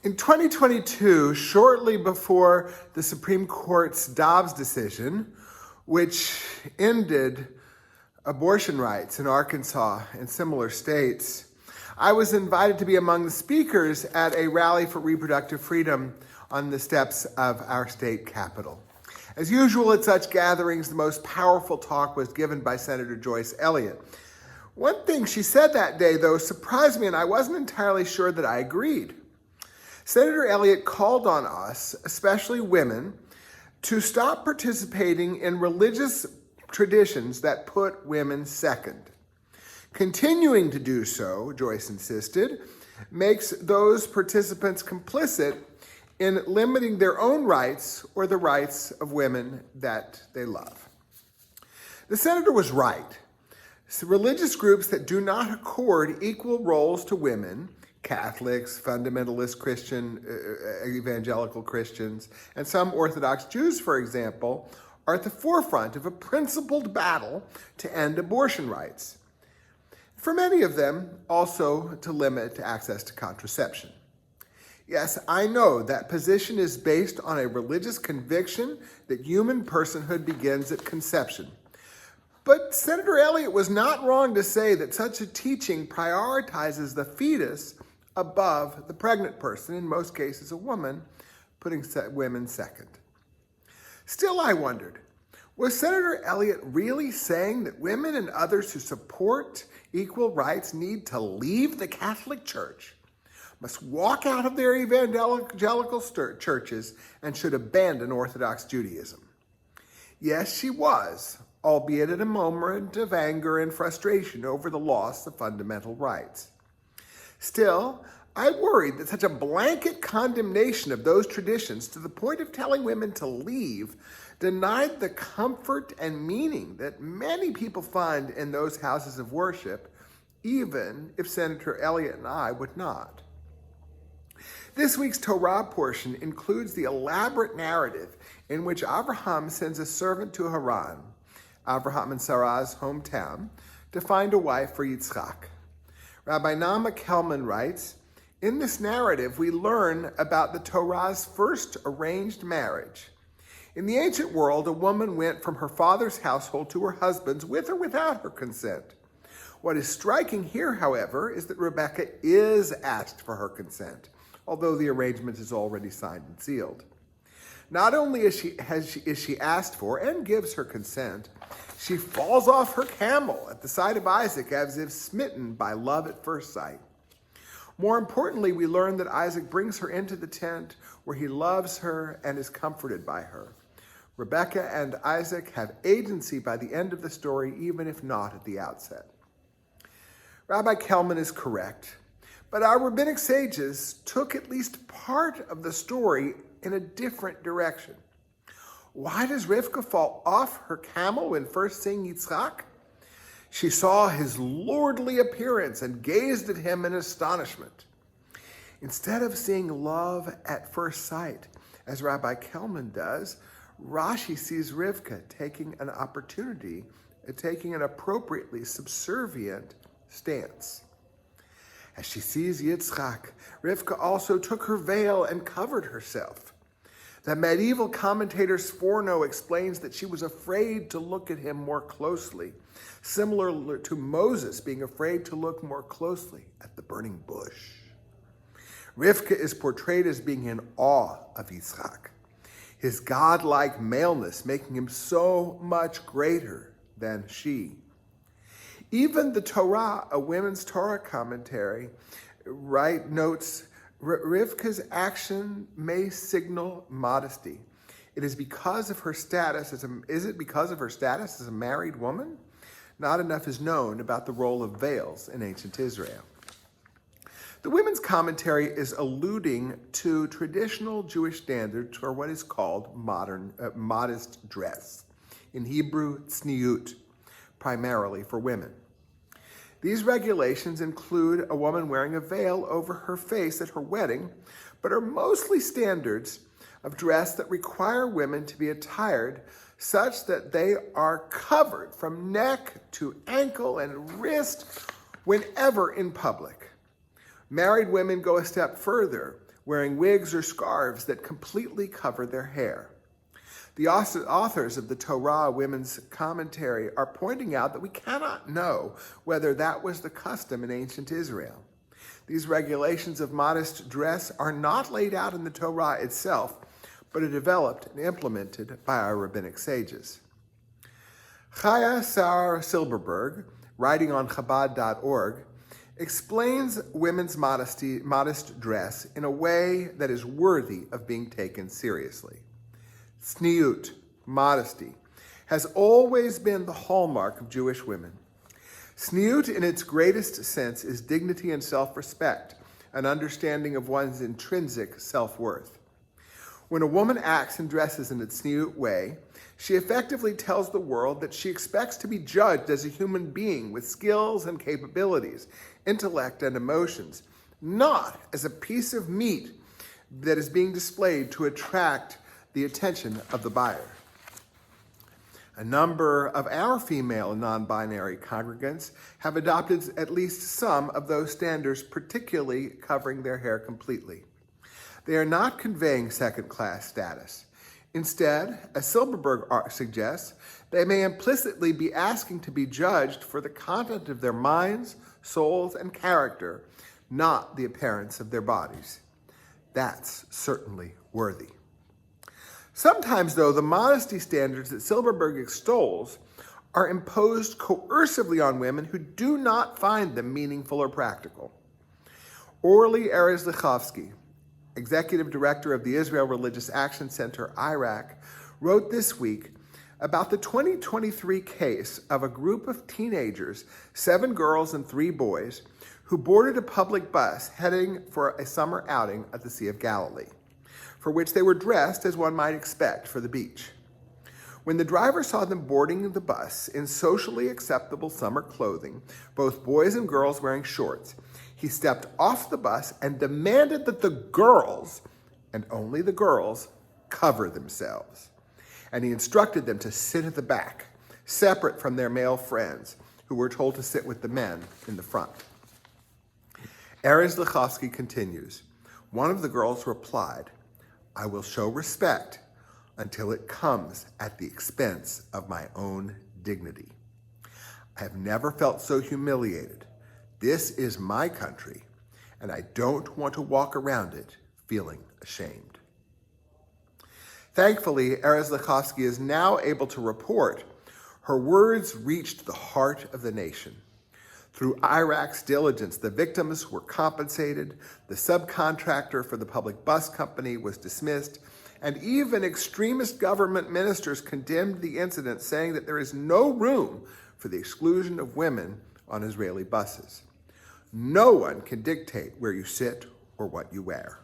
In 2022, shortly before the Supreme Court's Dobbs decision, which ended abortion rights in Arkansas and similar states, I was invited to be among the speakers at a rally for reproductive freedom on the steps of our state capitol. As usual at such gatherings, the most powerful talk was given by Senator Joyce Elliott. One thing she said that day, though, surprised me, and I wasn't entirely sure that I agreed. Senator Elliott called on us, especially women, to stop participating in religious traditions that put women second. Continuing to do so, Joyce insisted, makes those participants complicit in limiting their own rights or the rights of women that they love. The senator was right. Religious groups that do not accord equal roles to women, Catholics, fundamentalist Christian, evangelical Christians, and some Orthodox Jews, for example, are at the forefront of a principled battle to end abortion rights. For many of them, also to limit access to contraception. Yes, I know that position is based on a religious conviction that human personhood begins at conception. But Senator Elliott was not wrong to say that such a teaching prioritizes the fetus above the pregnant person, in most cases a woman, putting women second. Still, I wondered, was Senator Elliott really saying that women and others who support equal rights need to leave the Catholic Church, must walk out of their evangelical churches, and should abandon Orthodox Judaism? Yes, she was, albeit at a moment of anger and frustration over the loss of fundamental rights. Still, I worried that such a blanket condemnation of those traditions to the point of telling women to leave denied the comfort and meaning that many people find in those houses of worship, even if Senator Elliott and I would not. This week's Torah portion includes the elaborate narrative in which Abraham sends a servant to Haran, Abraham and Sarah's hometown, to find a wife for Yitzchak. Rabbi Nama Kelman writes, in this narrative, we learn about the Torah's first arranged marriage. In the ancient world, a woman went from her father's household to her husband's with or without her consent. What is striking here, however, is that Rebecca is asked for her consent, although the arrangement is already signed and sealed. Not only is she asked for and gives her consent, she falls off her camel at the sight of Isaac as if smitten by love at first sight. More importantly, we learn that Isaac brings her into the tent where he loves her and is comforted by her. Rebecca and Isaac have agency by the end of the story, even if not at the outset. Rabbi Kelman is correct, but our rabbinic sages took at least part of the story in a different direction. Why does Rivka fall off her camel when first seeing Yitzchak? She saw his lordly appearance and gazed at him in astonishment. Instead of seeing love at first sight, as Rabbi Kelman does, Rashi sees Rivka taking an appropriately subservient stance. As she sees Yitzchak, Rivka also took her veil and covered herself. The medieval commentator Sforno explains that she was afraid to look at him more closely, similar to Moses being afraid to look more closely at the burning bush. Rivka is portrayed as being in awe of Yitzchak, his godlike maleness making him so much greater than she. Even the Torah, a women's Torah commentary, notes Rivka's action may signal modesty. Is it because of her status as a married woman? Not enough is known about the role of veils in ancient Israel. The women's commentary is alluding to traditional Jewish standards for what is called modest dress, in Hebrew, tzniut, primarily for women. These regulations include a woman wearing a veil over her face at her wedding, but are mostly standards of dress that require women to be attired such that they are covered from neck to ankle and wrist whenever in public. Married women go a step further, wearing wigs or scarves that completely cover their hair. The authors of the Torah Women's Commentary are pointing out that we cannot know whether that was the custom in ancient Israel. These regulations of modest dress are not laid out in the Torah itself, but are developed and implemented by our rabbinic sages. Chayyei Silberberg, writing on Chabad.org, explains women's modest dress in a way that is worthy of being taken seriously. Tzniut, modesty, has always been the hallmark of Jewish women. Tzniut, in its greatest sense, is dignity and self-respect, an understanding of one's intrinsic self-worth. When a woman acts and dresses in a tzniut way, she effectively tells the world that she expects to be judged as a human being with skills and capabilities, intellect and emotions, not as a piece of meat that is being displayed to attract the attention of the buyer. A number of our female non-binary congregants have adopted at least some of those standards, particularly covering their hair completely. They are not conveying second-class status. Instead, as Silberberg suggests, they may implicitly be asking to be judged for the content of their minds, souls, and character, not the appearance of their bodies. That's certainly worthy. Sometimes, though, the modesty standards that Silberberg extols are imposed coercively on women who do not find them meaningful or practical. Orly Erez-Lichovsky, executive director of the Israel Religious Action Center, Iraq, wrote this week about the 2023 case of a group of teenagers, 7 girls and 3 boys, who boarded a public bus heading for a summer outing at the Sea of Galilee, for which they were dressed as one might expect for the beach. When the driver saw them boarding the bus in socially acceptable summer clothing, both boys and girls wearing shorts, he stepped off the bus and demanded that the girls, and only the girls, cover themselves. And he instructed them to sit at the back, separate from their male friends, who were told to sit with the men in the front. Erez-Lichovsky continues, one of the girls replied, "I will show respect until it comes at the expense of my own dignity. I have never felt so humiliated. This is my country, and I don't want to walk around it feeling ashamed." Thankfully, Erez-Lichovsky is now able to report her words reached the heart of the nation. Through Iraq's diligence, the victims were compensated, the subcontractor for the public bus company was dismissed, and even extremist government ministers condemned the incident, saying that there is no room for the exclusion of women on Israeli buses. No one can dictate where you sit or what you wear.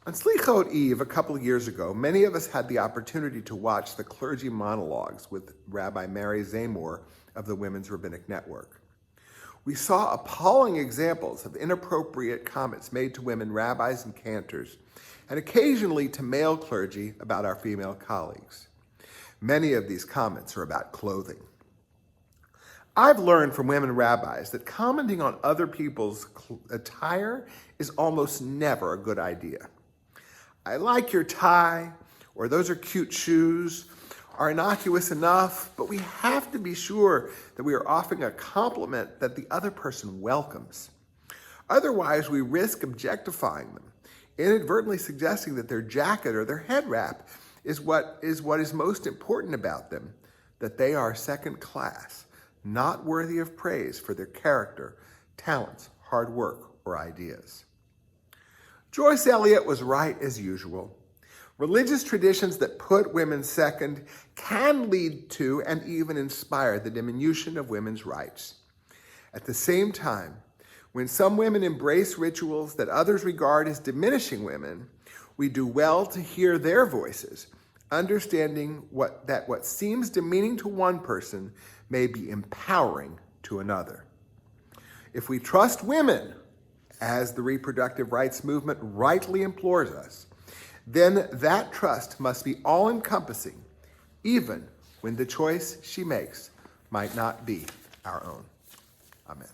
On Slichot Eve a couple of years ago, many of us had the opportunity to watch the clergy monologues with Rabbi Mary Zamor of the Women's Rabbinic Network. We saw appalling examples of inappropriate comments made to women rabbis and cantors, and occasionally to male clergy about our female colleagues. Many of these comments are about clothing. I've learned from women rabbis that commenting on other people's attire is almost never a good idea. "I like your tie," or "those are cute shoes," are innocuous enough, but we have to be sure that we are offering a compliment that the other person welcomes. Otherwise, we risk objectifying them, inadvertently suggesting that their jacket or their head wrap is what is most important about them, that they are second class, not worthy of praise for their character, talents, hard work, or ideas. Joyce Elliott was right as usual. Religious traditions that put women second can lead to and even inspire the diminution of women's rights. At the same time, when some women embrace rituals that others regard as diminishing women, we do well to hear their voices, understanding that what seems demeaning to one person may be empowering to another. If we trust women, as the reproductive rights movement rightly implores us, then that trust must be all-encompassing, even when the choice she makes might not be our own. Amen.